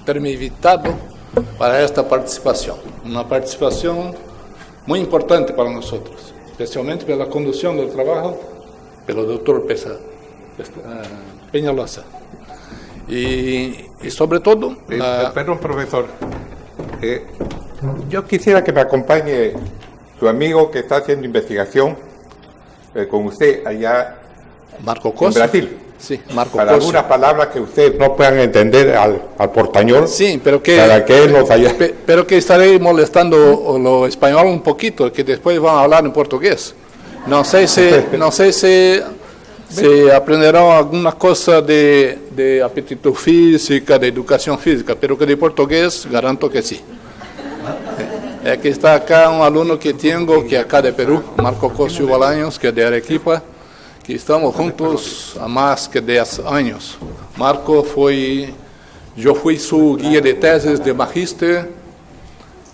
ter me invitado para esta participação. Uma participação muito importante para nós, especialmente pela condução do trabalho pelo Dr. Peñalosa. Y sobre todo... Perdón, profesor. Yo quisiera que me acompañe su amigo que está haciendo investigación con usted allá Marco Cosio. En Brasil. Sí, Marco para Cosio. algunas palabras que ustedes no puedan entender al portañol. Sí, pero que... Para que él nos haya... Pero que estaré molestando lo español un poquito, que después van a hablar en portugués. No sé si aprenderão alguma coisa de aptitude física, de educação física, pero que de português garanto que sim. É que está acá um aluno que tenho, que é acá de Peru, Marco Cosio Bolaños, que é de Arequipa, que estamos juntos há mais que 10 anos. Marco eu fui seu guia de teses de magíster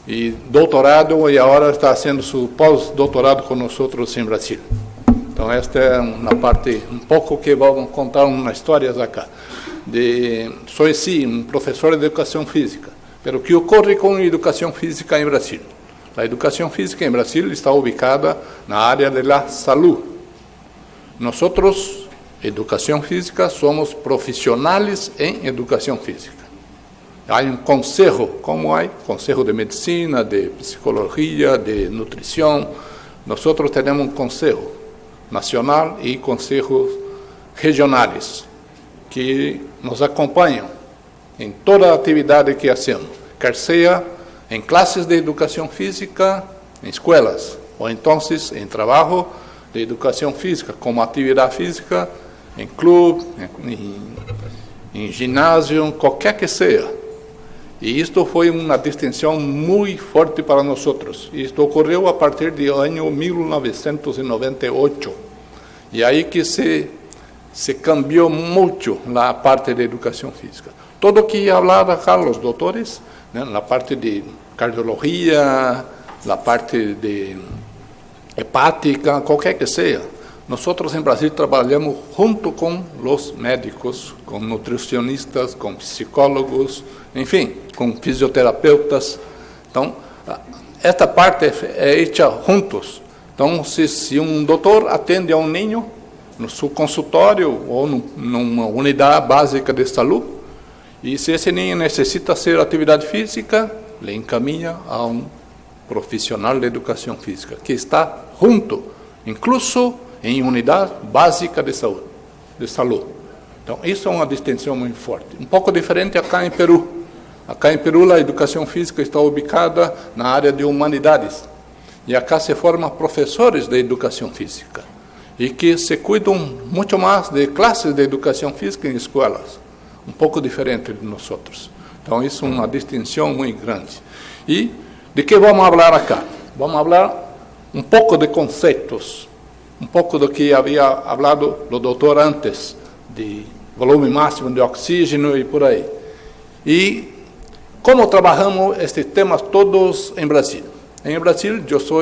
e doutorado, e agora está fazendo seu pós-doutorado conosco em Brasil. Então, esta é uma parte, um pouco que vamos contar umas histórias acá. Sou, sim, um professor de educação física. Mas o que ocorre com a educação física em Brasil? A educação física em Brasil está ubicada na área da saúde. Nós, educação física, somos profissionais em educação física. Há um conselho, como há conselho de medicina, de psicologia, de nutrição. Nós temos um conselho nacional e conselhos regionais que nos acompanham em toda a atividade que hacemos, quer seja em classes de educação física, em escolas, ou então em trabalho de educação física, como atividade física, em clube, em ginásio, qualquer que seja. E isto foi uma distinção muito forte para nós. Isto ocorreu a partir do ano 1998. E aí que se cambiou muito na parte de educação física. Todo que falava acá, os doutores, né, na parte de cardiologia, na parte de hepática, qualquer que seja. Nós em Brasil trabalhamos junto com os médicos, com nutricionistas, com psicólogos, enfim, com fisioterapeutas. Então, esta parte é feita juntos. Então, se um doutor atende a um ninho no seu consultório ou numa unidade básica de saúde, e se esse ninho necessita fazer atividade física, le encaminha a um profissional de educação física, que está junto, incluso em unidade básica de saúde. Então, isso é uma distinção muito forte. Um pouco diferente acá em Peru. Acá em Peru, a educação física está ubicada na área de humanidades. E acá se formam professores de educação física. E que se cuidam muito mais de classes de educação física em escolas. Um pouco diferente de nós. Então, isso é uma distinção muito grande. E de que vamos falar acá? Vamos falar um pouco de conceitos. Um pouco do que havia falado o doutor antes, de volume máximo de oxígeno e por aí. E como trabalhamos estes temas todos em Brasil? Em Brasil, eu sou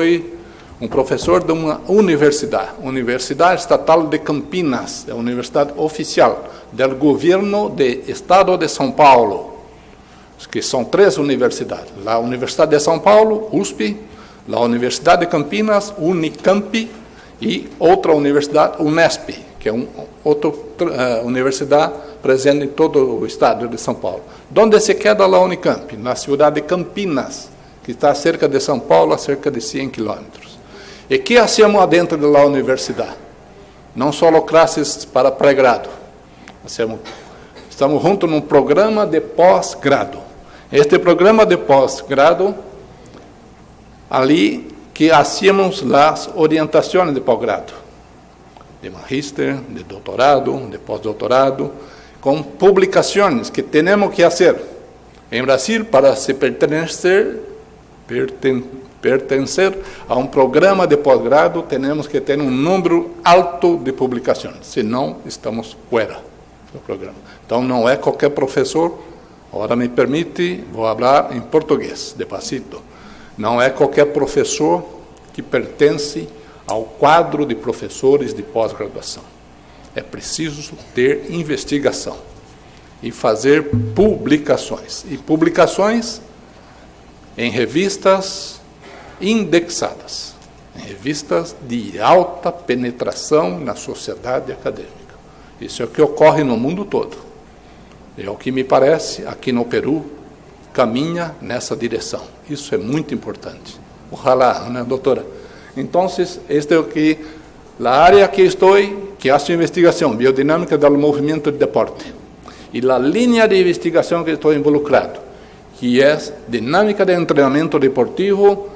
um professor de uma Universidade Estatal de Campinas, é a universidade oficial do governo do Estado de São Paulo, que são 3 universidades. A Universidade de São Paulo, USP, a Universidade de Campinas, Unicamp, e outra universidade, Unesp, que é outra universidade presente em todo o estado de São Paulo. Onde se queda a Unicamp? Na cidade de Campinas, que está cerca de São Paulo, a cerca de 100 quilômetros. E que hacemos dentro da universidade? Não só classes para pré-grado. Estamos juntos num programa de pós-grado. Este programa de pós-grado, ali que hacíamos as orientações de pós-grado, de magíster, de doutorado, de pós-doutorado, com publicações que temos que fazer. Em Brasil, para se pertencer a um programa de pós-grado, temos que ter um número alto de publicações, senão estamos fora do programa. Então, não é qualquer professor, agora me permite, vou falar em português, despacito. Não é qualquer professor que pertence ao quadro de professores de pós-graduação. É preciso ter investigação. e fazer publicações. E publicações em revistas indexadas, em revistas de alta penetração na sociedade acadêmica. Isso é o que ocorre no mundo todo. É o que me parece, aqui no Peru, caminha nessa direção. Isso é muito importante. Ojalá, né, doutora? Então, este é o que, a área que estou, que faço investigação, biodinámica do movimento de deporte. E a linha de investigação que estou involucrado, que é dinâmica de treinamento deportivo,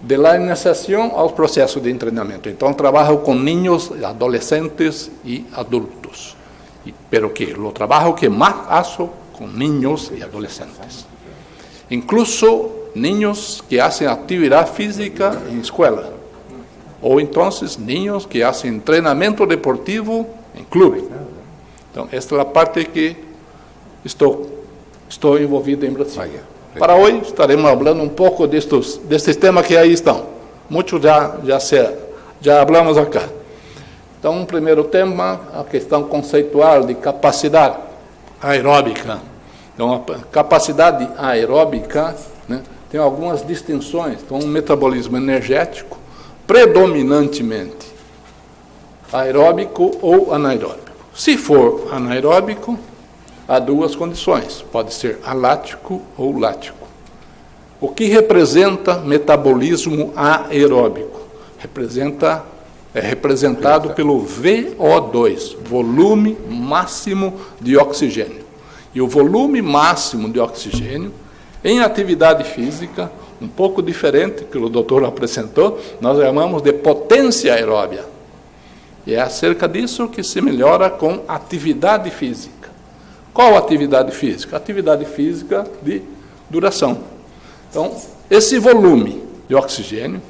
de la iniciação aos processos de treinamento. Então, trabalho com niños, adolescentes e adultos. Pero que o trabalho que mais faço com niños e adolescentes. Incluso niños que fazem atividade física em escola. Ou então, niños que fazem treinamento deportivo em clube. Então, esta é a parte que estou envolvido em Brasil. Para hoje, estaremos falando um pouco destes temas que aí estão. Muitos já falamos acá. Então, um primeiro tema, a questão conceitual de capacidade aeróbica. Então, a capacidade aeróbica, né, tem algumas distinções. Então, um metabolismo energético, predominantemente aeróbico ou anaeróbico. Se for anaeróbico, há duas condições, pode ser alático ou lático. O que representa metabolismo aeróbico? É representado pelo VO2, volume máximo de oxigênio. E o volume máximo de oxigênio, em atividade física, um pouco diferente que o doutor apresentou, nós chamamos de potência aeróbia. E é acerca disso que se melhora com atividade física. Qual atividade física? Atividade física de duração. Então, esse volume de oxigênio,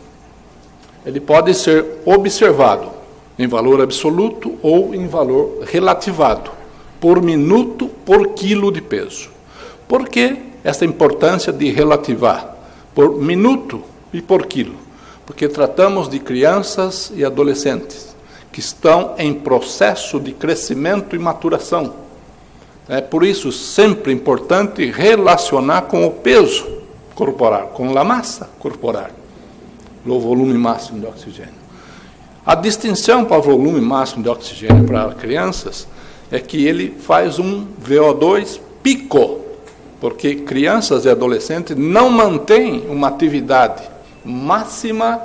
ele pode ser observado em valor absoluto ou em valor relativado, por minuto, por quilo de peso. Por que essa importância de relativar? Por minuto e por quilo. Porque tratamos de crianças e adolescentes que estão em processo de crescimento e maturação. É por isso sempre importante relacionar com o peso corporal, com a massa corporal, o volume máximo de oxigênio. A distinção para o volume máximo de oxigênio para crianças é que ele faz um VO2 pico, porque crianças e adolescentes não mantêm uma atividade máxima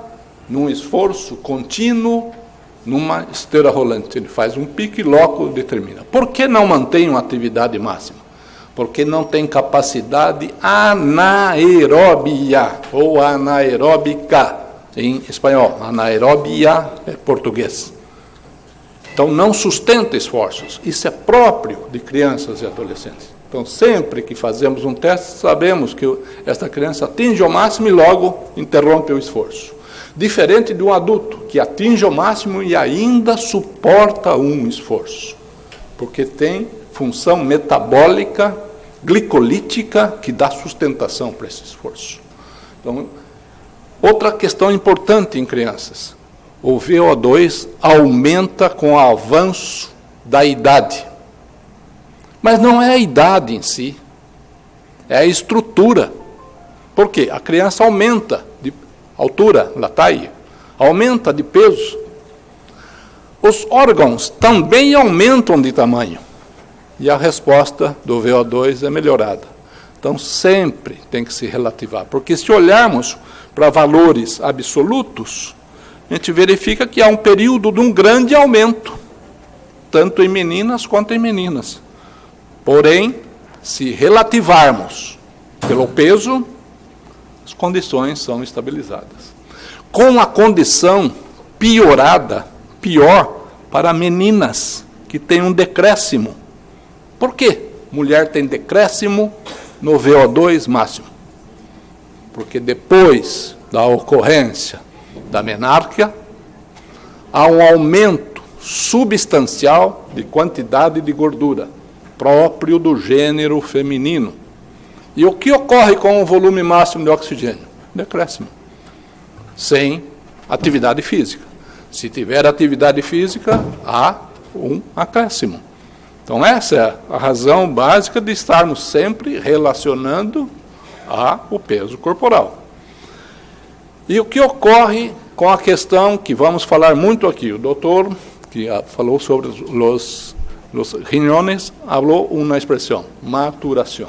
num esforço contínuo, numa esteira rolante. Ele faz um pico e logo determina. Por que não mantém uma atividade máxima? Porque não tem capacidade anaeróbia ou anaeróbica em espanhol. Anaeróbia é português. Então não sustenta esforços. Isso é próprio de crianças e adolescentes. Então sempre que fazemos um teste, sabemos que esta criança atinge o máximo e logo interrompe o esforço. Diferente de um adulto, que atinge o máximo e ainda suporta um esforço, porque tem função metabólica, glicolítica, que dá sustentação para esse esforço. Então, outra questão importante em crianças, o VO2 aumenta com o avanço da idade. Mas não é a idade em si, é a estrutura. Por quê? A criança aumenta de altura, la taille, aumenta de peso. Os órgãos também aumentam de tamanho. E a resposta do VO2 é melhorada. Então, sempre tem que se relativar. Porque se olharmos para valores absolutos, a gente verifica que há um período de um grande aumento, tanto em meninas quanto em meninas. Porém, se relativarmos pelo peso, as condições são estabilizadas. Com a condição piorada, pior para meninas que têm um decréscimo. Por quê? Mulher tem decréscimo no VO2 máximo. Porque depois da ocorrência da menarquia, há um aumento substancial de quantidade de gordura, próprio do gênero feminino. E o que ocorre com o volume máximo de oxigênio? Decréscimo. Sem atividade física. Se tiver atividade física, há um acréscimo. Então, essa é a razão básica de estarmos sempre relacionando ao peso corporal. E o que ocorre com a questão que vamos falar muito aqui? O doutor, que falou sobre os riñones, falou uma expressão, maturação.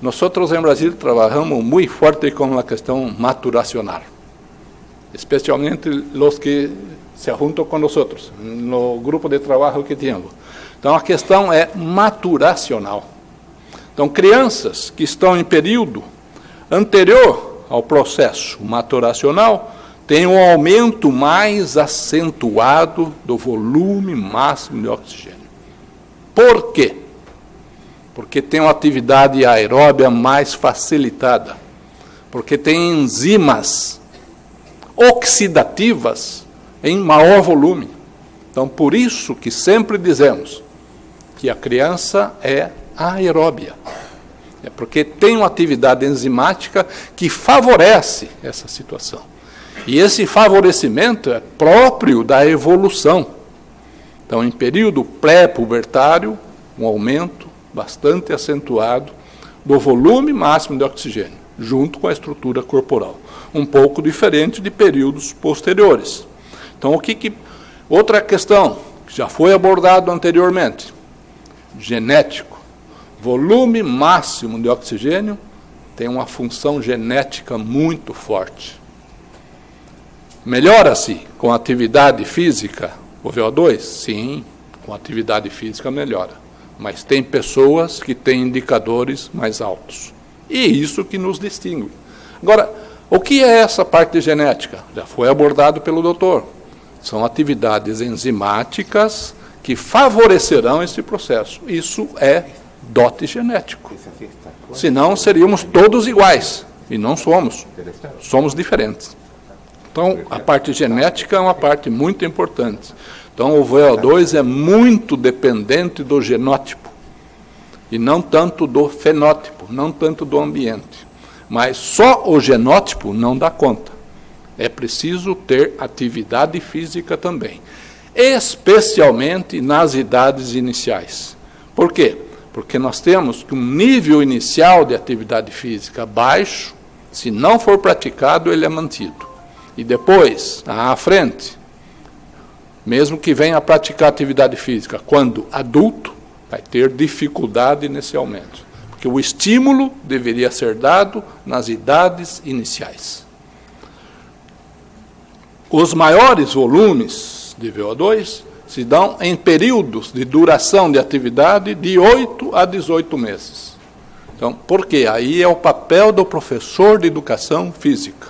Nós em Brasil trabalhamos muito forte com a questão maturacional, especialmente os que se juntam com nós, no grupo de trabalho que temos. Então, a questão é maturacional. Então, crianças que estão em período anterior ao processo maturacional têm um aumento mais acentuado do volume máximo de oxigênio. Por quê? Porque tem uma atividade aeróbia mais facilitada, porque tem enzimas oxidativas em maior volume. Então, por isso que sempre dizemos que a criança é aeróbia. É porque tem uma atividade enzimática que favorece essa situação. E esse favorecimento é próprio da evolução. Então, em período pré-pubertário, um aumento bastante acentuado do volume máximo de oxigênio, junto com a estrutura corporal. Um pouco diferente de períodos posteriores. Então, outra questão, que já foi abordado anteriormente, genético. Volume máximo de oxigênio tem uma função genética muito forte. Melhora-se com atividade física o VO2? Sim, com atividade física melhora. Mas tem pessoas que têm indicadores mais altos. E isso que nos distingue. Agora, o que é essa parte genética? Já foi abordado pelo doutor. São atividades enzimáticas que favorecerão esse processo. Isso é dote genético. Senão seríamos todos iguais. E não somos. Somos diferentes. Então, a parte genética é uma parte muito importante. Então, o VO2 é muito dependente do genótipo. E não tanto do fenótipo, não tanto do ambiente. Mas só o genótipo não dá conta. É preciso ter atividade física também. Especialmente nas idades iniciais. Por quê? Porque nós temos que um nível inicial de atividade física baixo, se não for praticado, ele é mantido. E depois, à frente, mesmo que venha a praticar atividade física, quando adulto, vai ter dificuldade nesse aumento. Porque o estímulo deveria ser dado nas idades iniciais. Os maiores volumes de VO2 se dão em períodos de duração de atividade de 8 a 18 meses. Então, por quê? Aí é o papel do professor de educação física.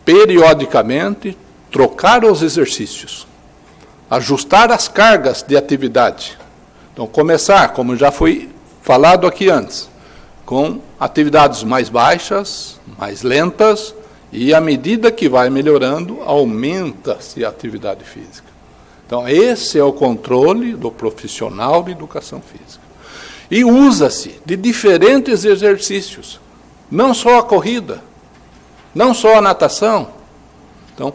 Periodicamente, trocar os exercícios, ajustar as cargas de atividade. Então, começar, como já foi falado aqui antes, com atividades mais baixas, mais lentas, e à medida que vai melhorando, aumenta-se a atividade física. Então, esse é o controle do profissional de educação física. E usa-se de diferentes exercícios, não só a corrida, não só a natação. Então,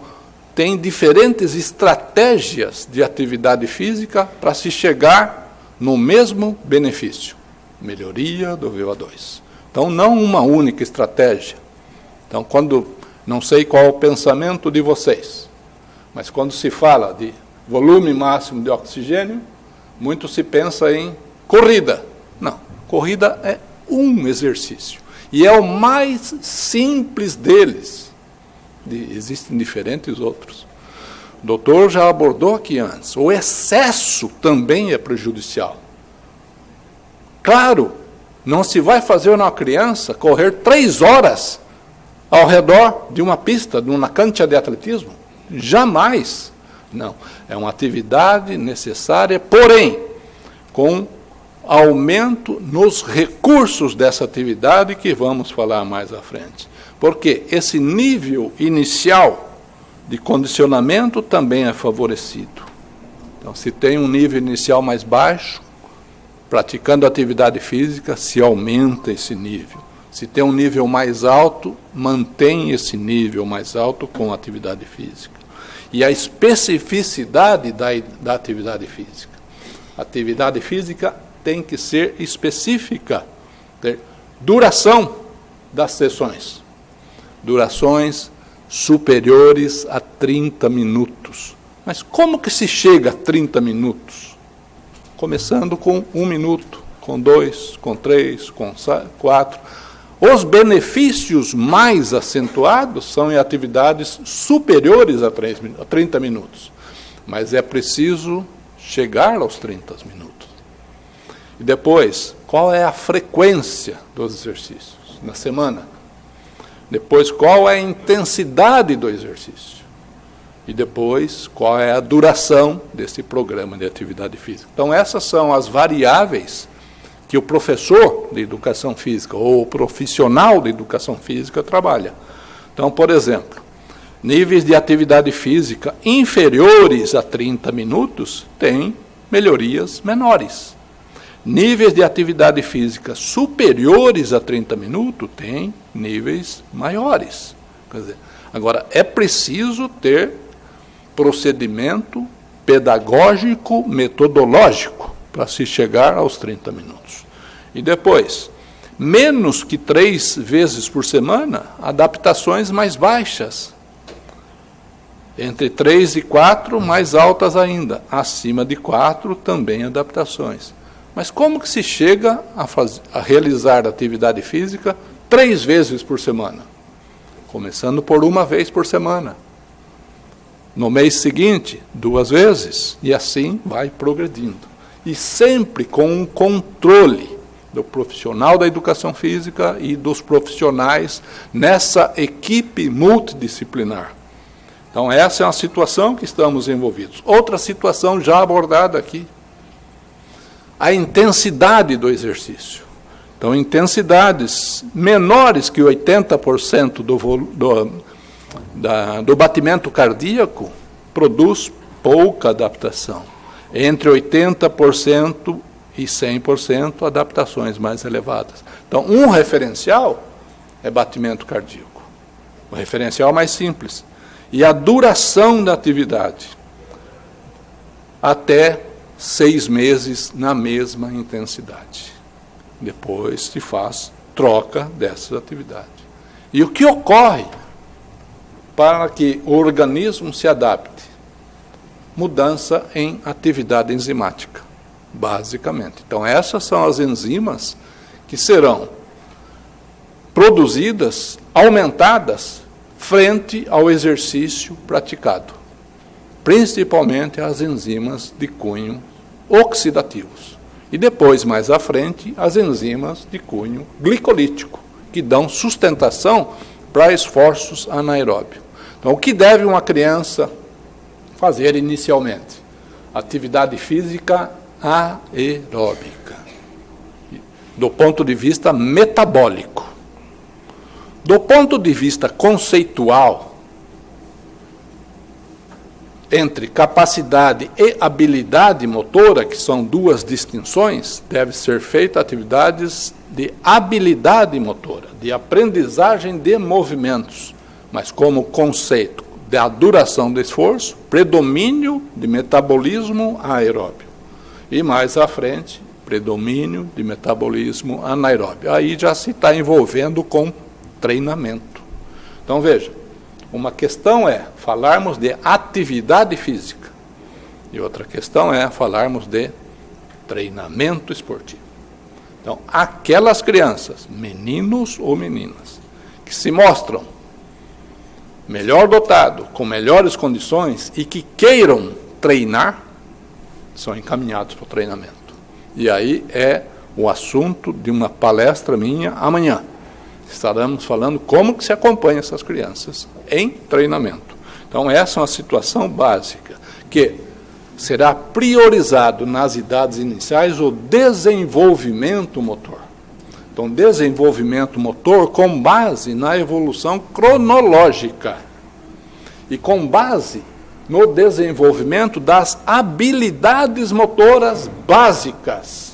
tem diferentes estratégias de atividade física para se chegar no mesmo benefício, melhoria do VO2. Então, não uma única estratégia. Então, não sei qual é o pensamento de vocês, mas quando se fala de volume máximo de oxigênio, muito se pensa em corrida. Não, corrida é um exercício. E é o mais simples deles. Existem diferentes outros. O doutor já abordou aqui antes. O excesso também é prejudicial. Claro, não se vai fazer uma criança correr 3 horas ao redor de uma pista, de uma cancha de atletismo. Jamais. Não. É uma atividade necessária, porém, com aumento nos recursos dessa atividade que vamos falar mais à frente. Porque esse nível inicial de condicionamento também é favorecido. Então, se tem um nível inicial mais baixo, praticando atividade física, se aumenta esse nível. Se tem um nível mais alto, mantém esse nível mais alto com atividade física. E a especificidade da atividade física. Atividade física tem que ser específica. Duração das sessões. Durações superiores a 30 minutos. Mas como que se chega a 30 minutos? Começando com 1 minuto, com 2, com 3, com 4. Os benefícios mais acentuados são em atividades superiores a 30 minutos. Mas é preciso chegar aos 30 minutos. E depois, qual é a frequência dos exercícios na semana? Depois, qual é a intensidade do exercício? E depois, qual é a duração desse programa de atividade física? Então, essas são as variáveis que o professor de educação física ou o profissional de educação física trabalha. Então, por exemplo, níveis de atividade física inferiores a 30 minutos têm melhorias menores. Níveis de atividade física superiores a 30 minutos têm níveis maiores. Quer dizer, agora, é preciso ter procedimento pedagógico, metodológico, para se chegar aos 30 minutos. E depois, menos que 3 vezes por semana, adaptações mais baixas. Entre 3 e 4, mais altas ainda. Acima de 4, também adaptações. Mas como que se chega a realizar atividade física 3 vezes por semana? Começando por 1 vez por semana. No mês seguinte, 2 vezes. E assim vai progredindo. E sempre com um controle do profissional da educação física e dos profissionais nessa equipe multidisciplinar. Então, essa é uma situação que estamos envolvidos. Outra situação já abordada aqui. A intensidade do exercício. Então, intensidades menores que 80% do batimento cardíaco produz pouca adaptação. Entre 80% e 100% adaptações mais elevadas. Então, um referencial é batimento cardíaco. O referencial mais simples. E a duração da atividade. Até 6 meses na mesma intensidade. Depois se faz troca dessas atividades. E o que ocorre para que o organismo se adapte? Mudança em atividade enzimática, basicamente. Então, essas são as enzimas que serão produzidas, aumentadas, frente ao exercício praticado. Principalmente as enzimas de cunho oxidativos. E depois, mais à frente, as enzimas de cunho glicolítico, que dão sustentação para esforços anaeróbios. Então, o que deve uma criança fazer inicialmente? Atividade física aeróbica, do ponto de vista metabólico. Do ponto de vista conceitual, entre capacidade e habilidade motora, que são 2 distinções, deve ser feita atividades de habilidade motora, de aprendizagem de movimentos, mas como conceito da duração do esforço, predomínio de metabolismo aeróbio. E mais à frente, predomínio de metabolismo anaeróbio. Aí já se está envolvendo com treinamento. Então, veja, uma questão é falarmos de atividade física e outra questão é falarmos de treinamento esportivo. Então, aquelas crianças, meninos ou meninas, que se mostram melhor dotado, com melhores condições e que queiram treinar, são encaminhados para o treinamento. E aí é o assunto de uma palestra minha amanhã. Estaremos falando como que se acompanha essas crianças em treinamento. Então, essa é uma situação básica, que será priorizado nas idades iniciais o desenvolvimento motor. Então, desenvolvimento motor com base na evolução cronológica e com base no desenvolvimento das habilidades motoras básicas.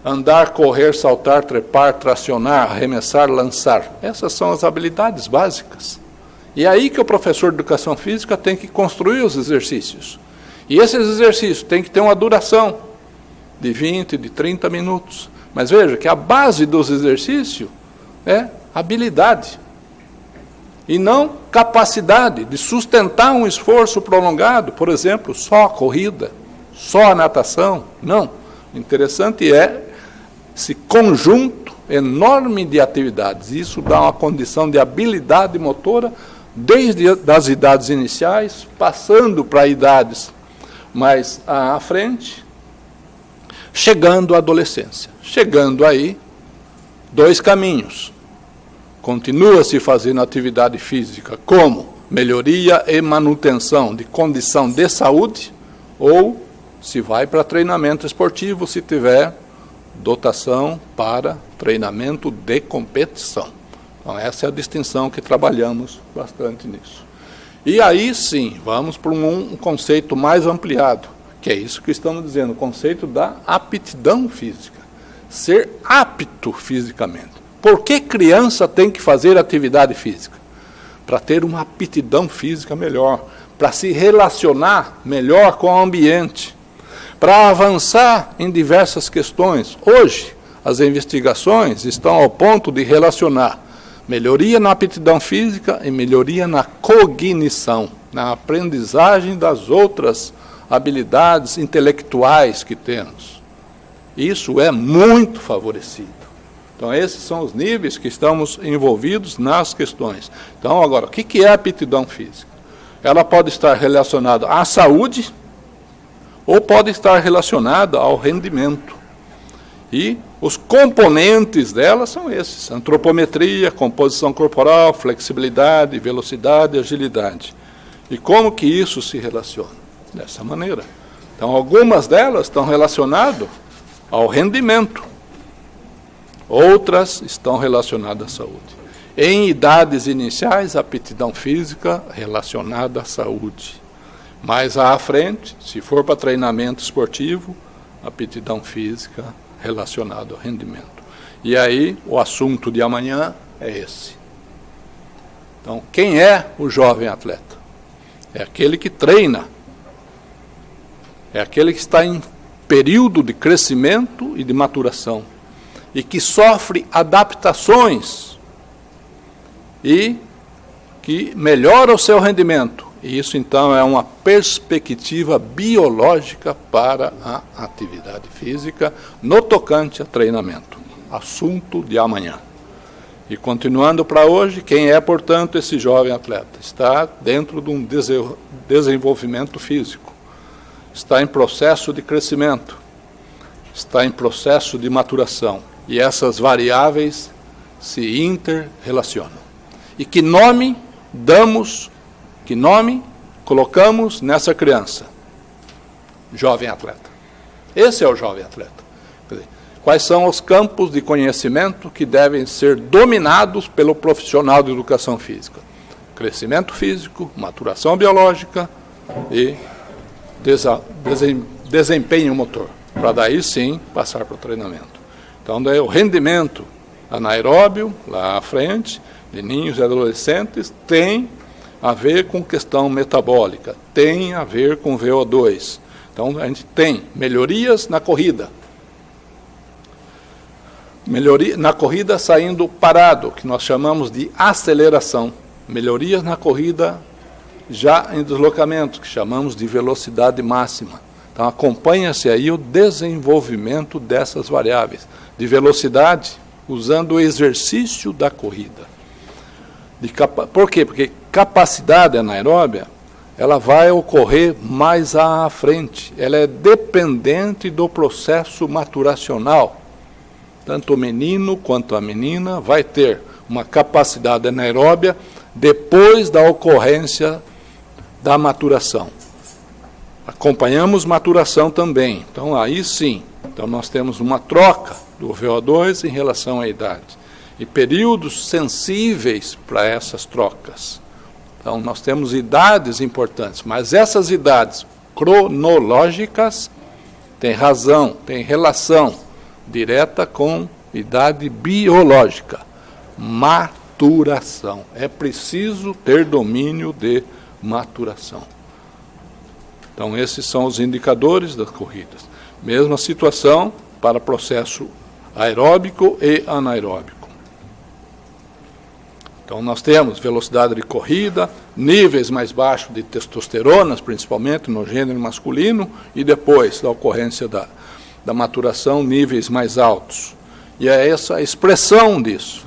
Andar, correr, saltar, trepar, tracionar, arremessar, lançar. Essas são as habilidades básicas. E é aí que o professor de educação física tem que construir os exercícios. E esses exercícios têm que ter uma duração de 20, de 30 minutos. Mas veja que a base dos exercícios é habilidade. E não capacidade de sustentar um esforço prolongado, por exemplo, só a corrida, só a natação. Não. O interessante é esse conjunto enorme de atividades. Isso dá uma condição de habilidade motora desde as idades iniciais, passando para idades mais à frente, chegando à adolescência. Chegando aí, 2 caminhos. Continua-se fazendo atividade física como melhoria e manutenção de condição de saúde, ou se vai para treinamento esportivo, se tiver dotação para treinamento de competição. Então, essa é a distinção que trabalhamos bastante nisso. E aí, sim, vamos para um conceito mais ampliado, que é isso que estamos dizendo, o conceito da aptidão física. Ser apto fisicamente. Por que criança tem que fazer atividade física? Para ter uma aptidão física melhor, para se relacionar melhor com o ambiente, para avançar em diversas questões. Hoje, as investigações estão ao ponto de relacionar melhoria na aptidão física e melhoria na cognição, na aprendizagem das outras habilidades intelectuais que temos. Isso é muito favorecido. Então, esses são os níveis que estamos envolvidos nas questões. Então, agora, o que é aptidão física? Ela pode estar relacionada à saúde ou pode estar relacionada ao rendimento. E os componentes dela são esses: antropometria, composição corporal, flexibilidade, velocidade, agilidade. E como que isso se relaciona? Dessa maneira. Então, algumas delas estão relacionadas ao rendimento. Outras estão relacionadas à saúde. Em idades iniciais, a aptidão física relacionada à saúde. Mais à frente, se for para treinamento esportivo, aptidão física relacionada ao rendimento. E aí, o assunto de amanhã é esse. Então, quem é o jovem atleta? É aquele que treina. É aquele que está em período de crescimento e de maturação. E que sofre adaptações e que melhora o seu rendimento. E isso, então, é uma perspectiva biológica para a atividade física no tocante a treinamento. Assunto de amanhã. E continuando para hoje, quem é, portanto, esse jovem atleta? Está dentro de um desenvolvimento físico. Está em processo de crescimento. Está em processo de maturação. E essas variáveis se interrelacionam. E que nome damos, que nome colocamos nessa criança? Jovem atleta. Esse é o jovem atleta. Quer dizer, quais são os campos de conhecimento que devem ser dominados pelo profissional de educação física? Crescimento físico, maturação biológica e desempenho motor. Para daí sim passar para o treinamento. Então, daí, o rendimento anaeróbio, lá à frente, de ninhos e adolescentes, tem a ver com questão metabólica, tem a ver com VO2. Então, a gente tem melhorias na corrida. Melhoria na corrida saindo parado, que nós chamamos de aceleração. Melhorias na corrida já em deslocamento, que chamamos de velocidade máxima. Então, acompanha-se aí o desenvolvimento dessas variáveis de velocidade, usando o exercício da corrida. Por quê? Porque capacidade anaeróbia, ela vai ocorrer mais à frente. Ela é dependente do processo maturacional. Tanto o menino quanto a menina vai ter uma capacidade anaeróbia depois da ocorrência da maturação. Acompanhamos maturação também. Então, aí sim, então nós temos uma troca do VO2 em relação à idade. E períodos sensíveis para essas trocas. Então, nós temos idades importantes, mas essas idades cronológicas têm razão, têm relação direta com idade biológica. Maturação. É preciso ter domínio de maturação. Então, esses são os indicadores das corridas. Mesma situação para processo aeróbico e anaeróbico. Então, nós temos velocidade de corrida, níveis mais baixos de testosteronas, principalmente no gênero masculino, e depois da ocorrência da maturação, níveis mais altos. E é essa a expressão disso,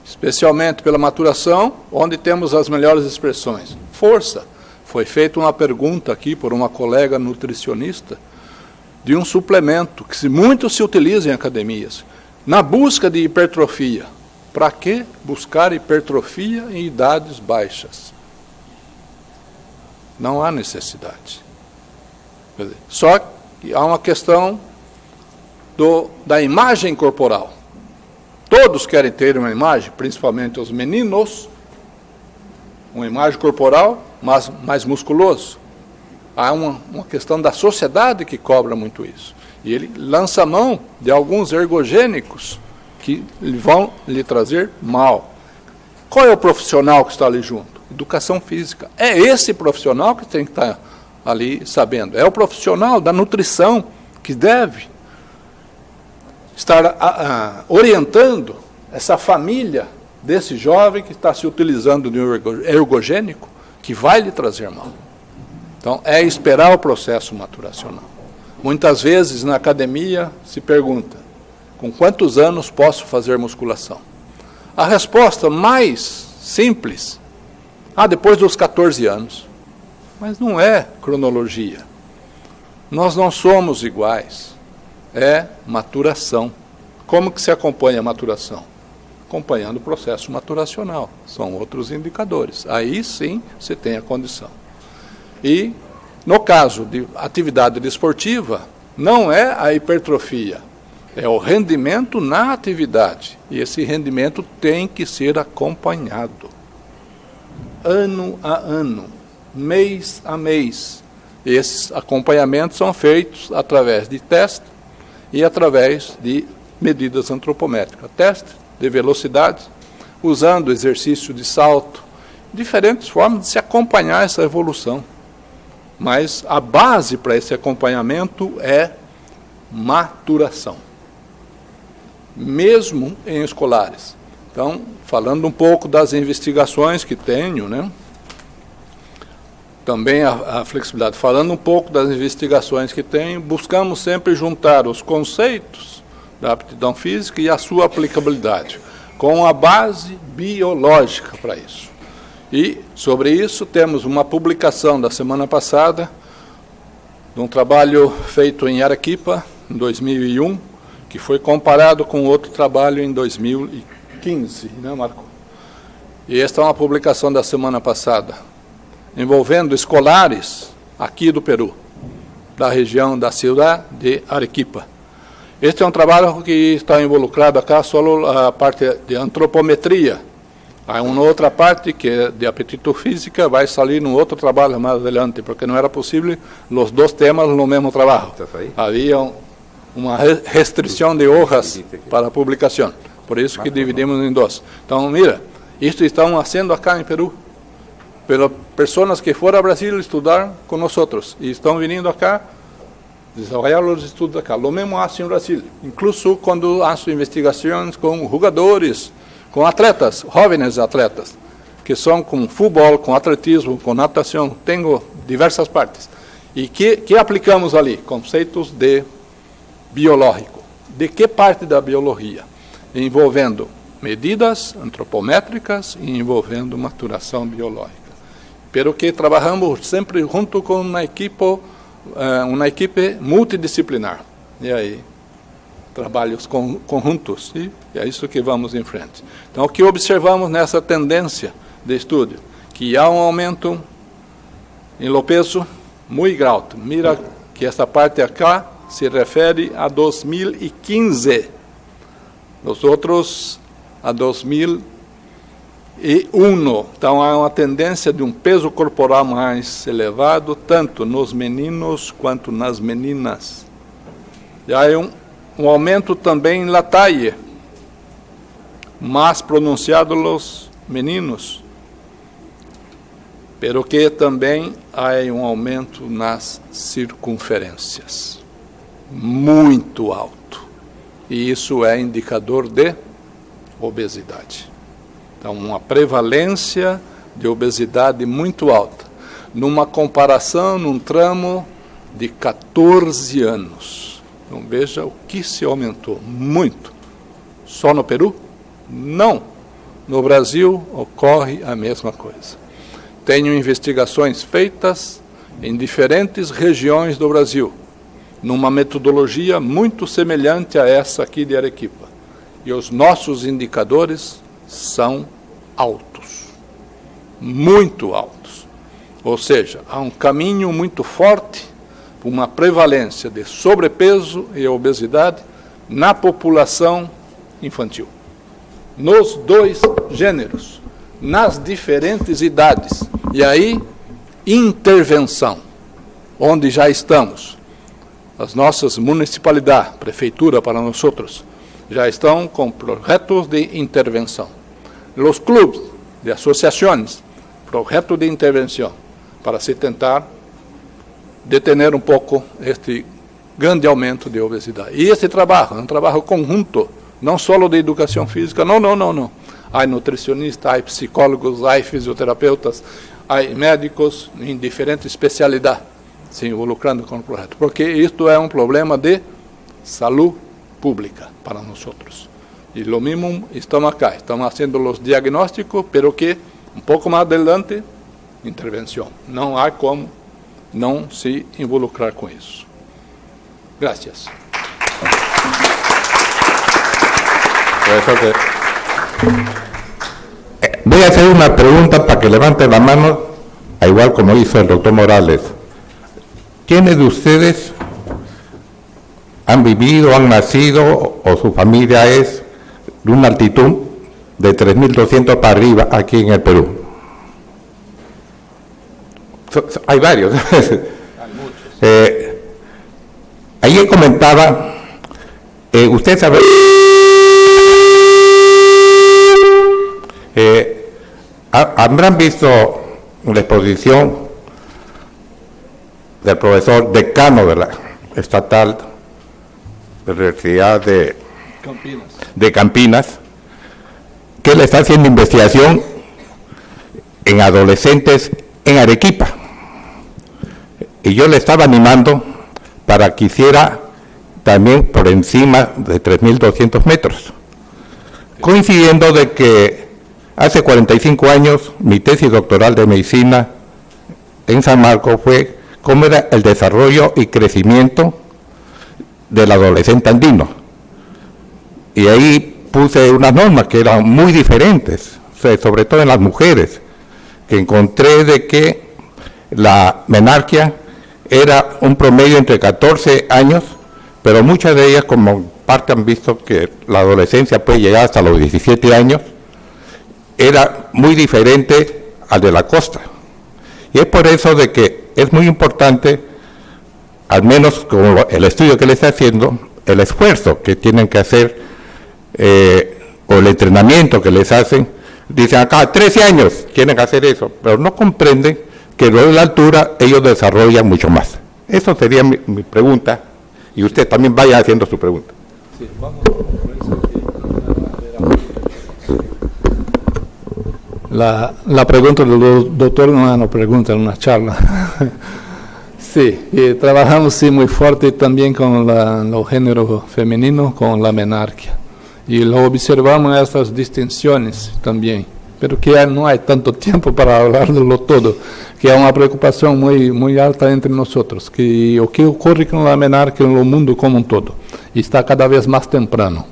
especialmente pela maturação, onde temos as melhores expressões. Força. Foi feita uma pergunta aqui por uma colega nutricionista de um suplemento que muito se utiliza em academias, na busca de hipertrofia. Para que buscar hipertrofia em idades baixas? Não há necessidade. Quer dizer, só que há uma questão da imagem corporal. Todos querem ter uma imagem, principalmente os meninos, uma imagem corporal, mas mais musculoso. Há uma questão da sociedade que cobra muito isso. E ele lança a mão de alguns ergogênicos que vão lhe trazer mal. Qual é o profissional que está ali junto? Educação física. É esse profissional que tem que estar ali sabendo. É o profissional da nutrição que deve estar orientando essa família desse jovem que está se utilizando de um ergogênico que vai lhe trazer mal. Então, é esperar o processo maturacional. Muitas vezes na academia se pergunta: com quantos anos posso fazer musculação? A resposta mais simples: depois dos 14 anos. Mas não é cronologia. Nós não somos iguais. É maturação. Como que se acompanha a maturação? Acompanhando o processo maturacional. São outros indicadores. Aí sim você tem a condição. E, no caso de atividade desportiva, não é a hipertrofia, é o rendimento na atividade. E esse rendimento tem que ser acompanhado. Ano a ano, mês a mês. Esses acompanhamentos são feitos através de teste e através de medidas antropométricas. Teste de velocidade, usando exercício de salto, diferentes formas de se acompanhar essa evolução. Mas a base para esse acompanhamento é maturação, mesmo em escolares. Então, falando um pouco das investigações que tenho, né? Também a flexibilidade. Falando um pouco das investigações que tenho, buscamos sempre juntar os conceitos da aptidão física e a sua aplicabilidade, com a base biológica para isso. E, sobre isso, temos uma publicação da semana passada, de um trabalho feito em Arequipa, em 2001, que foi comparado com outro trabalho em 2015, né, Marco? E esta é uma publicação da semana passada, envolvendo escolares aqui do Peru, da região da cidade de Arequipa. Este é um trabalho que está involucrado acá só a parte de antropometria. Há uma outra parte que é de apetito física, vai sair num outro trabalho mais adelante, porque não era possível os dois temas no mesmo trabalho. Havia uma restrição de horas para a publicação, por isso que dividimos em dois. Então, mira, isto estão sendo acá em Peru, pelas pessoas que foram ao Brasil estudar com nós outros, e estão vindo acá desenvolver os estudos acá. O mesmo há no Brasil, incluso quando há investigações com jogadores, com atletas, jovens atletas, que são com futebol, com atletismo, com natação, tenho diversas partes. E que aplicamos ali? Conceitos de biológico. De que parte da biologia? Envolvendo medidas antropométricas e envolvendo maturação biológica. Pero que trabalhamos sempre junto com uma equipe multidisciplinar. E aí, trabalhos conjuntos, e é isso que vamos em frente. Então, o que observamos nessa tendência de estudo? Que há um aumento em lo peso muito alto. Mira que essa parte acá se refere a 2015. Os outros a 2001. Então, há uma tendência de um peso corporal mais elevado, tanto nos meninos quanto nas meninas. E há um aumento também na taille, mais pronunciado nos meninos. pero que também há aumento nas circunferências, muito alto. E isso é indicador de obesidade. Então, uma prevalência de obesidade muito alta, numa comparação, num tramo de 14 anos. Então, veja o que se aumentou, muito. Só no Peru? Não. No Brasil, ocorre a mesma coisa. Tenho investigações feitas em diferentes regiões do Brasil, numa metodologia muito semelhante a essa aqui de Arequipa. E os nossos indicadores são altos, muito altos. Ou seja, há um caminho muito forte para uma prevalência de sobrepeso e obesidade na população infantil. Nos dois gêneros, nas diferentes idades. E aí, intervenção, onde já estamos. As nossas municipalidades, prefeitura para nós outros, já estão com projetos de intervenção. Os clubes de associações, projeto de intervenção, para se tentar detener um pouco este grande aumento de obesidade. E esse trabalho é um trabalho conjunto, não só de educação física, não. Há nutricionistas, há psicólogos, há fisioterapeutas, há médicos em diferentes especialidades se involucrando com o projeto, porque isto é um problema de saúde pública para nós outros. E lo mesmo estamos acá, estamos fazendo os diagnósticos, pero que um pouco mais adelante, intervenção. Não há como não se involucrar com isso. Gracias. Voy a hacer una pregunta para que levanten la mano, a igual como hizo el doctor Morales. ¿Quiénes de ustedes han vivido, han nacido o su familia es de una altitud de 3.200 para arriba aquí en el Perú? Hay varios. Ayer comentaba, usted sabe, habrán visto la exposición del profesor decano de la estatal de la Universidad de Campinas, que le está haciendo investigación en adolescentes en Arequipa. Y yo le estaba animando para que hiciera también por encima de 3.200 metros, coincidiendo de que hace 45 años mi tesis doctoral de medicina en San Marcos fue cómo era el desarrollo y crecimiento del adolescente andino. Y ahí puse unas normas que eran muy diferentes, sobre todo en las mujeres, que encontré de que la menarquia era un promedio entre 14 años, pero muchas de ellas, como parte han visto que la adolescencia puede llegar hasta los 17 años, era muy diferente al de la costa. Y es por eso de que es muy importante, al menos como el estudio que le está haciendo, el esfuerzo que tienen que hacer o el entrenamiento que les hacen. Dicen acá, 13 años quieren hacer eso, pero no comprenden que luego de la altura ellos desarrollan mucho más. Eso sería mi pregunta, y usted también vaya haciendo su pregunta. Sí, vamos la pregunta del doctor no es una pregunta, es una charla. Sí, y trabajamos sí, muy fuerte también con los géneros femeninos, con la menarquia. Y lo observamos estas distinciones también, pero que no hay tanto tiempo para hablarlo todo, que es una preocupación muy alta entre nosotros, que o que ocurre con la menarquia en el mundo como un todo, y está cada vez más temprano,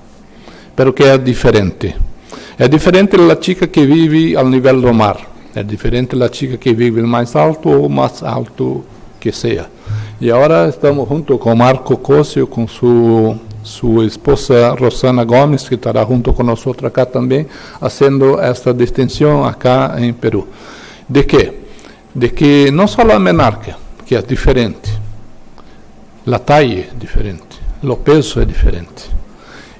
pero que es diferente. Es diferente la chica que vive al nivel del mar, es diferente la chica que vive más alto o más alto que sea. Y ahora estamos junto con Marco Cosio, con su esposa Rosana Gómez, que estará junto con nosotros acá también, haciendo esta distinción acá en Perú. ¿De qué? De que no solo la menarquia, que es diferente, la talla es diferente, los pesos es diferente.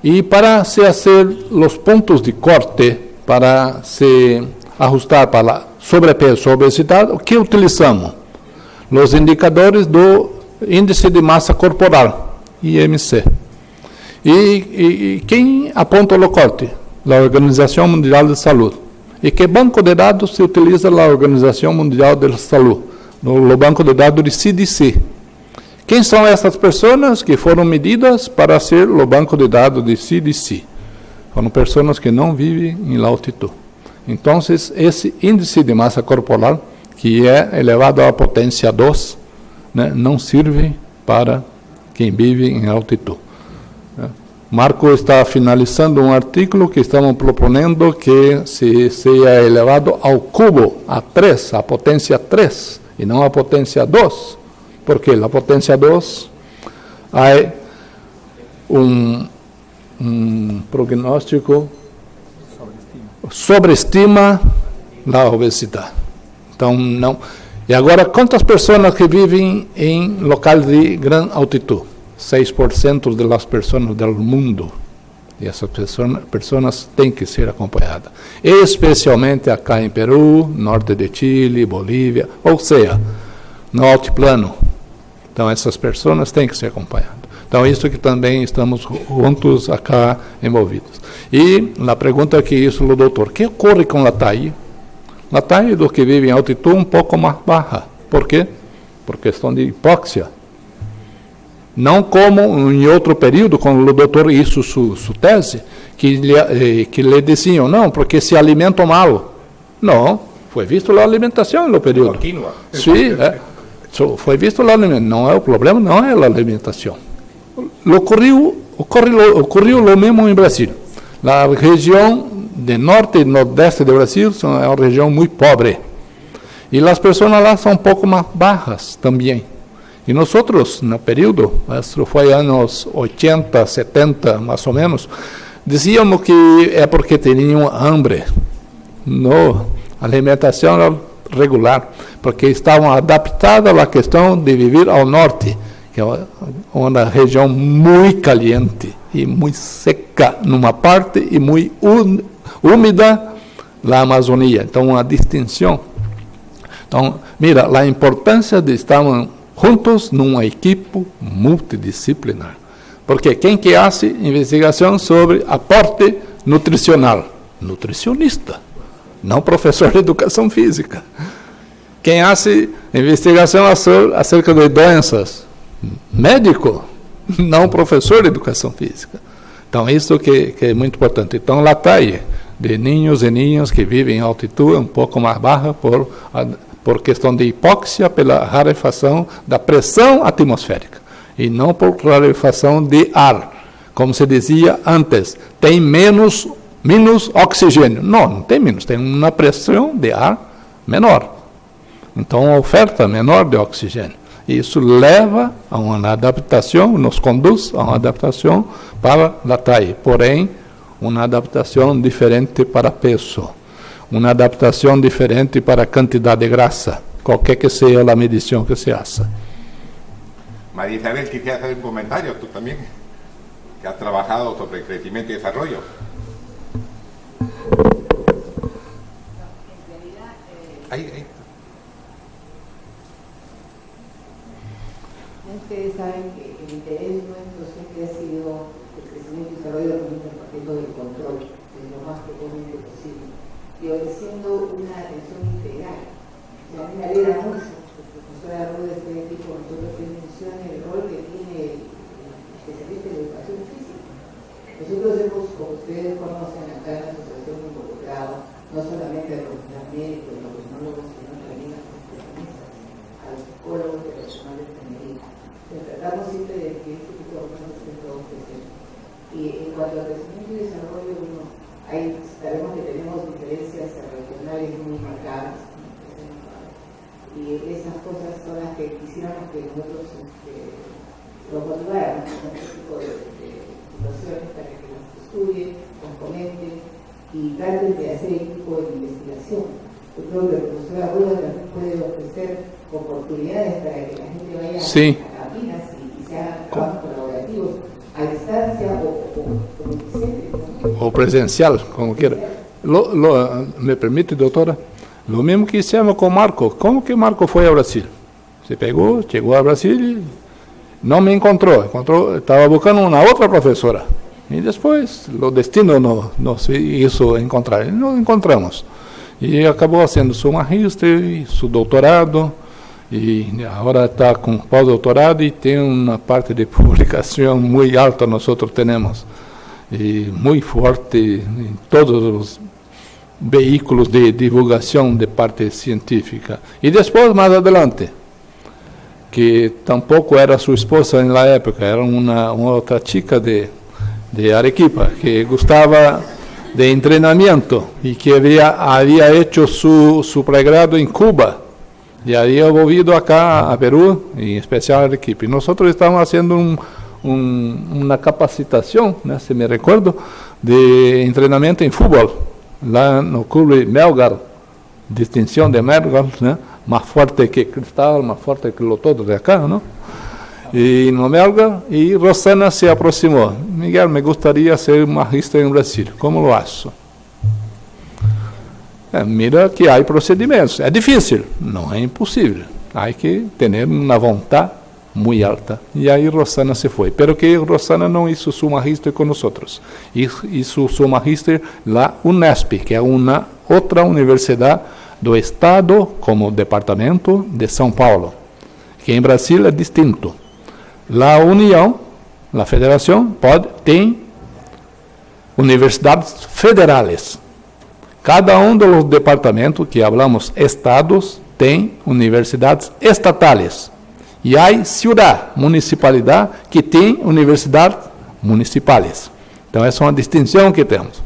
Y para se hacer los puntos de corte, para se ajustar para la sobrepeso, obesidade, o que utilizamos? Os indicadores do índice de massa corporal, IMC. E quem aponta o corte? A Organização Mundial de Saúde. E que banco de dados se utiliza a Organização Mundial de Saúde? No banco de dados de CDC. Quem são essas pessoas que foram medidas para ser o banco de dados de CDC? Foram pessoas que não vivem em altitude. Então, esse índice de massa corporal, que é elevado à potência 2, né, não serve para quem vive em altitude. Marco está finalizando um artigo que estamos propondo que seja elevado ao cubo, a 3, a potência 3, e não a potência 2. Porque a potência 2 há um prognóstico sobreestima a obesidade. Então, não. E agora, quantas pessoas que vivem em locais de grande altitude? 6% das pessoas do mundo. E essas pessoas têm que ser acompanhadas. Especialmente acá em Peru, norte de Chile, Bolívia, ou seja, no altiplano. Então, essas pessoas têm que ser acompanhadas. Então, isso que também estamos juntos acá envolvidos. E a pergunta que isso o doutor, o que ocorre com a TAI? A TAI do que vive em altitude um pouco mais baixa. Por quê? Por questão de hipóxia. Não como em outro período, quando o doutor hizo sua tese, que lhe diziam, não, porque se alimentam mal. Não, foi visto a alimentação no período. Sim, foi visto a alimentação. Não é o problema, não é a alimentação. Ocorreu o mesmo em Brasil. A região de norte e nordeste do Brasil é uma região muito pobre. E as pessoas lá são um pouco mais baixas também. E nós outros, no período, isso foi anos 80, 70, mais ou menos, dizíamos que é porque tinham hambre. Não, a alimentação era regular, porque estavam adaptadas à questão de viver ao norte, que é uma região muito caliente e muito seca numa parte e muito úmida na Amazônia. Então, uma distinção. Então, mira, a importância de estarmos juntos numa equipe multidisciplinar. Porque quem que faz investigação sobre aporte nutricional? Nutricionista, não professor de educação física. Quem faz investigação acerca de doenças? Médico, não professor de educação física. Então, isso que é muito importante. Então, lá está aí, de ninhos e ninhas que vivem em altitude um pouco mais baixa por questão de hipóxia, pela rarefação da pressão atmosférica, e não por rarefação de ar. Como se dizia antes, tem menos oxigênio. Não tem menos, tem uma pressão de ar menor. Então, a oferta menor de oxigênio. Isso leva a uma adaptação, nos conduz a uma adaptação para a TAI, porém, uma adaptação diferente para peso. Uma adaptação diferente para a quantidade de grasa, qualquer que seja a medição que se faça. María Isabel, quisiera hacer un comentario, tú también, que has trabajado sobre crecimiento y desarrollo. Ahí. Ustedes saben que el interés nuestro siempre ha sido el crecimiento y desarrollo partiendo del control, de lo más frecuente posible, y ofreciendo una atención integral. O sea, a mí me alegra mucho que el profesor Arruda esté aquí con nosotros que mencione el rol que tiene el especialista en educación física. Nosotros hemos, como ustedes conocen, acá en la asociación involucrado, no solamente a los médicos y los tecnólogos, sino también a los especialistas, a los psicólogos y a los personal de enfermería. Tratamos siempre de que este tipo de cosas se puedan ofrecer. Y en cuanto al crecimiento y desarrollo, bueno, ahí sabemos que tenemos diferencias regionales muy marcadas, y esas cosas son las que quisiéramos que nosotros los motiváramos con este tipo de situaciones para que los estudien, los comenten y traten de hacer equipo de investigación. Yo creo que el profesor Arruda también puede ofrecer oportunidades para que la gente vaya a cabinas y se hagan trabajos colaborativos a distancia o presencial, como quiera. Me permite, doutora? Lo mismo que hicimos con Marco. ¿Cómo que Marco fue a Brasil? Se pegó, llegó a Brasil y no me encontró. Estaba buscando una otra profesora. Y después, los destinos nos hizo encontrar. Y nos encontramos. Y acabó haciendo su magíster y su doutorado. Y ahora está con pós-doutorado y tiene una parte de publicación muy alta nosotros tenemos. Y muy fuerte en todos los vehículos de divulgación de parte científica. Y después, más adelante, que tampoco era su esposa en la época, era una otra chica de Arequipa, que gustaba de entrenamiento y que había hecho su pregrado en Cuba y había volvido acá a Perú, en especial a Arequipa. Y nosotros estábamos haciendo una capacitación, né, se me recuerdo, de entrenamiento en fútbol, lá no clube Melgar, distinción de Melgar, né, más fuerte que Cristal, más fuerte que lo todo de acá, ¿no? Y no Melgar, y Rosana se aproximó. Miguel, me gustaría ser magíster en Brasil, ¿cómo lo hago? Mira que hay procedimientos, es difícil, no es imposible, hay que tener una voluntad muy alta. Y ahí Rosana se fue, pero que Rosana no hizo su magíster con nosotros, hizo su magíster la Unesp, que es una otra universidad do Estado como departamento de São Paulo, que en Brasil es distinto. La Unión, la Federación, tem universidades federales. Cada uno de los departamentos que hablamos estados tem universidades estatales. E há ciudad, municipalidade, que tem universidades municipais. Então, essa é uma distinção que temos.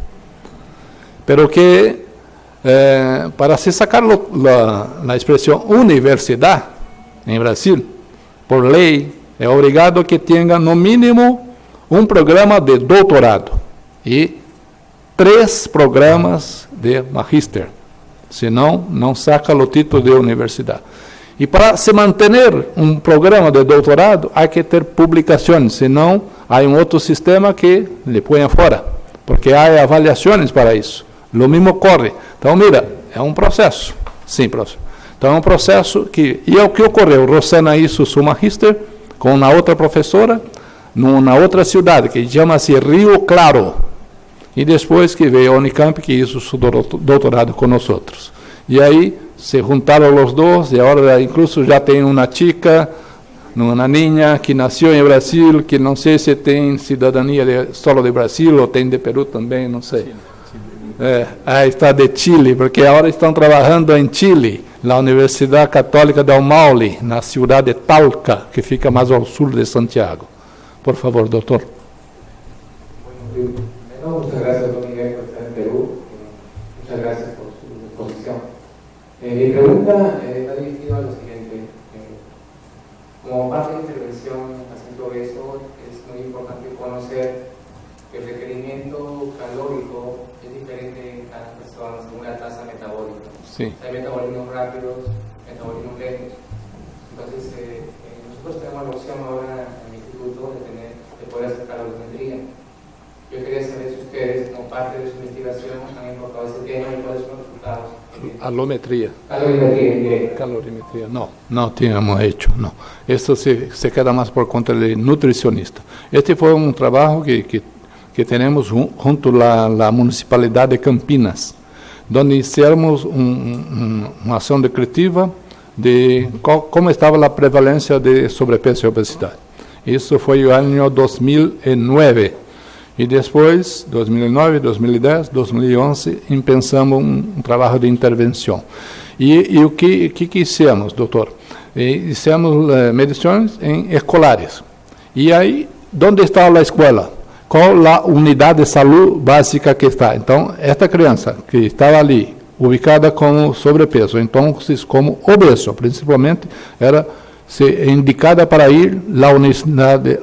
Pero que, para se sacar a expressão universidade, em Brasil, por lei, é obrigado que tenha, no mínimo, um programa de doutorado e 3 programas de magíster. Senão, não saca o título de universidade. E para se manter um programa de doutorado, há que ter publicações, senão há um outro sistema que lhe põe fora, porque há avaliações para isso. O mesmo ocorre. Então, mira, é um processo. Sim, professor. Então, é um processo que... E é o que ocorreu. Rosana hizo su magíster com uma outra professora, numa outra cidade, que chama-se Rio Claro. E depois que veio a Unicamp, que hizo su doutorado com nós outros. E aí se juntaram os dois, e agora incluso já tem uma chica, uma niña que nasceu em Brasil, que não sei se tem cidadania solo de Brasil ou tem de Peru também, não sei. Aí está de Chile, porque agora estão trabalhando em Chile, na Universidade Católica del Maule, na cidade de Talca, que fica mais ao sul de Santiago. Por favor, doutor. Muchas gracias, don Miguel, por estar en Perú. Muchas gracias por su exposición. Mi pregunta está dirigida a lo siguiente. Como parte de la intervención haciendo eso, es muy importante conocer que el requerimiento calórico es diferente en cada persona según la tasa metabólica. Sí. Hay metabolismos rápidos, metabolismos lentos. Entonces, nosotros tenemos la opción ahora en el instituto de poder hacer calorimetría. Yo quería saber si ustedes, como parte de su investigación, han enfocado ese tema y cuáles son los resultados. Alometría. Calorimetría indirecta. Calorimetría, no teníamos hecho, no. Esto se queda más por conta del nutricionista. Este fue un trabajo que tenemos junto a la Municipalidad de Campinas, donde hicimos una acción descriptiva de cómo estaba la prevalencia de sobrepeso y obesidad. Eso fue el año 2009. E depois, 2009, 2010, 2011, pensamos um trabalho de intervenção. E o que hicimos, doutor? Hicimos medições em escolares. E aí, onde está a escola? Qual a unidade de saúde básica que está? Então, esta criança que estava ali, ubicada como sobrepeso, então, como obeso, principalmente, era indicada para ir à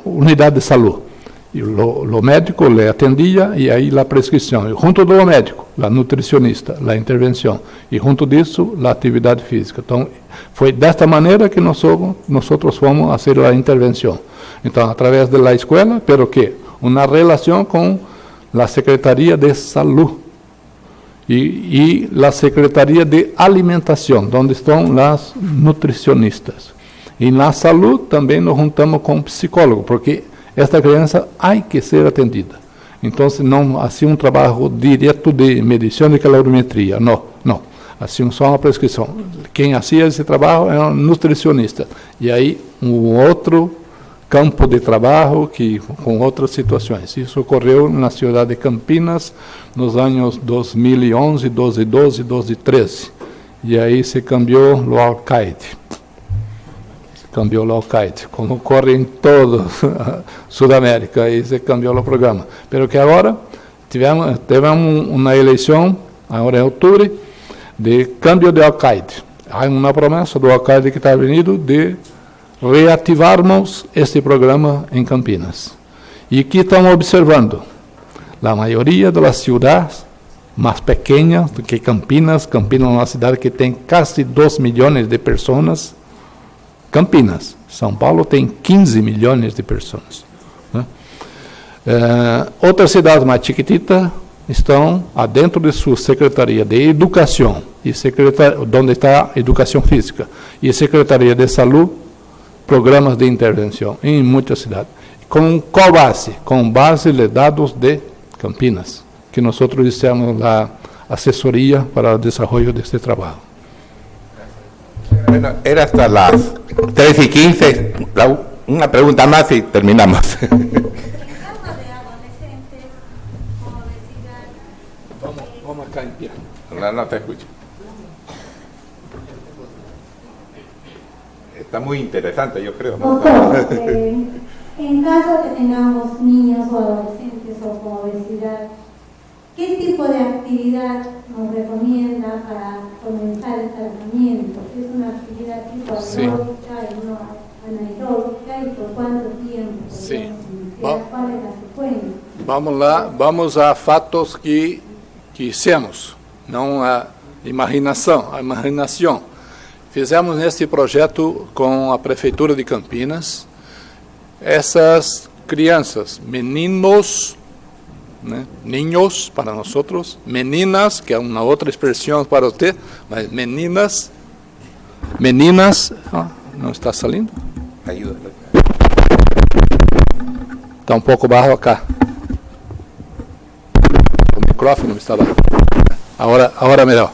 unidade de saúde. E o médico le atendia e aí a prescrição. E junto do médico, a nutricionista, a intervenção. E junto disso, a atividade física. Então, foi desta maneira que nós fomos fazer a intervenção. Então, através da escola, pero que uma relação com a Secretaria de Saúde. e a Secretaria de Alimentação, onde estão as nutricionistas. E na saúde também nos juntamos com psicólogo, porque esta criança há que ser atendida. Então, não assim um trabalho direto de medição de calorimetria, não. Assim só uma prescrição. Quem fazia esse trabalho é um nutricionista. E aí, um outro campo de trabalho com outras situações. Isso ocorreu na cidade de Campinas nos anos 2011, 2012, 2013. E aí se cambiou o alcaide. Como ocorre em toda a Sudamérica, aí se cambiou o programa. Pero que agora tivemos uma eleição, agora em outubro, de cambio de alcaide. Há uma promessa do alcaide que está vindo de reativarmos este programa em Campinas. E aqui estamos observando, a maioria das cidades mais pequenas do que Campinas é uma cidade que tem quase 2 milhões de pessoas. Campinas, São Paulo tem 15 milhões de pessoas. Né? Outras cidades mais chiquititas estão dentro de sua Secretaria de Educação, onde está a Educação Física, e a Secretaria de Saúde, programas de intervenção em muitas cidades. Com qual base? Com base de dados de Campinas, que nós dissemos a assessoria para o desenvolvimento deste trabalho. Bueno, era hasta las 3:15. Una pregunta más y terminamos. Vamos acá en pie. No te escucho. Está muy interesante, yo creo. ¿No? Doctor, en caso que tengamos niños o adolescentes o con obesidad, ¿qué tipo de actividad nos recomienda para comenzar el tratamiento? ¿Es una actividad tipo aeróbica y no anaeróbica? ¿Y por cuánto tiempo? Sí. ¿Cuál es la secuencia? Vamos lá, vamos a fatos que hicimos, não a imaginação. Fizemos neste projeto com a Prefeitura de Campinas, essas crianças, meninos, né, niños para nós, meninas, que é uma outra expressão para você, mas meninas, não está saindo? Ayuda. Está um pouco baixo acá. O micrófono estava. Agora melhor.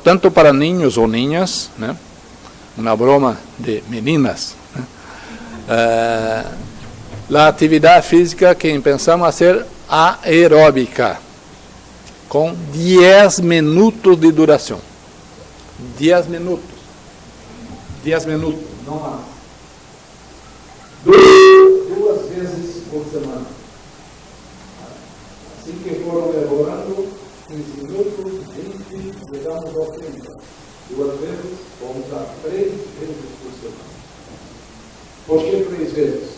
Tanto para niños ou niñas, né? Uma broma de meninas. Né? A atividade física que pensamos a ser aeróbica, com 10 minutos de duração. 10 minutos. 10 minutos, não mais. Duas vezes por semana. Assim que foram elaborando 15 minutos, 20, chegamos ao 30. 2 vezes, vamos a 3 vezes por semana. Por que 3 vezes?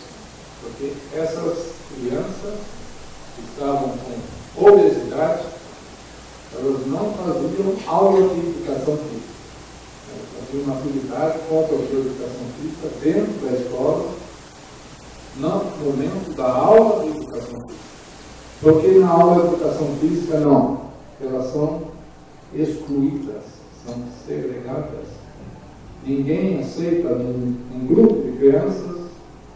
Porque essas crianças que estavam com obesidade, elas não faziam aula de educação física. Elas faziam uma atividade com a professora de educação física dentro da escola, no momento da aula de educação física. Porque na aula de educação física, não. Elas são excluídas, são segregadas. Ninguém aceita num grupo de crianças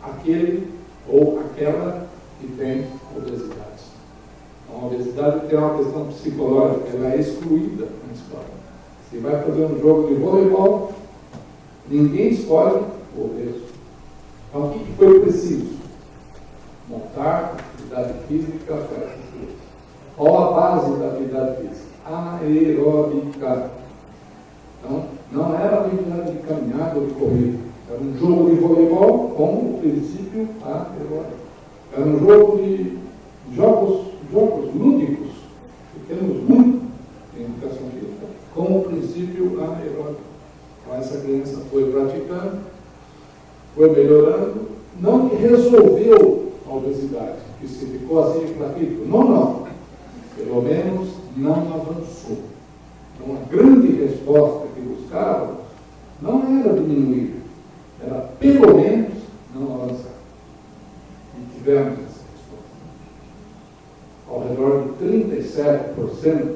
aquele ou aquela que tem obesidade. A obesidade tem uma questão psicológica, ela é excluída na escola. Se vai fazer um jogo de voleibol, ninguém escolhe o obeso. Então, o que foi preciso? Montar atividade física para essas coisas. Qual a base da atividade física? Aeróbica. Então, não era atividade de caminhada ou de corrida. Era um jogo de voleibol com o princípio aeróbico. Era um jogo de jogos lúdicos, que temos muito em educação física, com o princípio aeróbico. Então, essa criança foi praticando, foi melhorando, não que resolveu a obesidade, que se ficou assim fraquito. Não. Pelo menos não avançou. Então, a grande resposta que buscávamos não era diminuir, era pelo menos não avançar. E tivemos essa resposta. Ao redor de 37%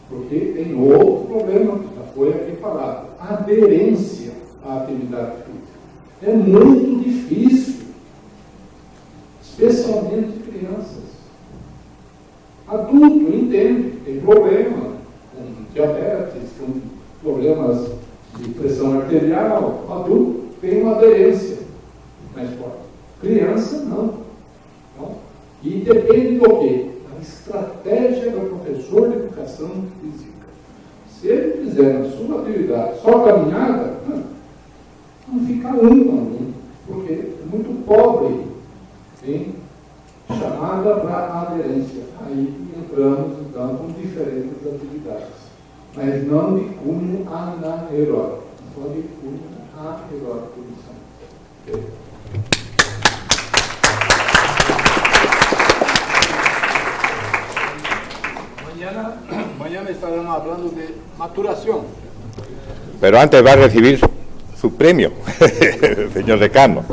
Porque tem outro problema que já foi aqui falado: aderência à atividade física. É muito difícil, especialmente crianças. Adulto entende, tem problema com diabetes, com problemas de pressão arterial. Adulto tem uma aderência mais forte. Criança, não. E depende do quê? Da estratégia do professor de educação física. Se ele fizer na sua atividade só caminhada, não fica um, porque é muito pobre em chamada para aderência. Aí entramos, então, com diferentes atividades, mas não de cunho anaeróbico, só de cunho aeróbico. Mañana estaremos hablando de maturación. Pero antes va a recibir su premio, señor decano.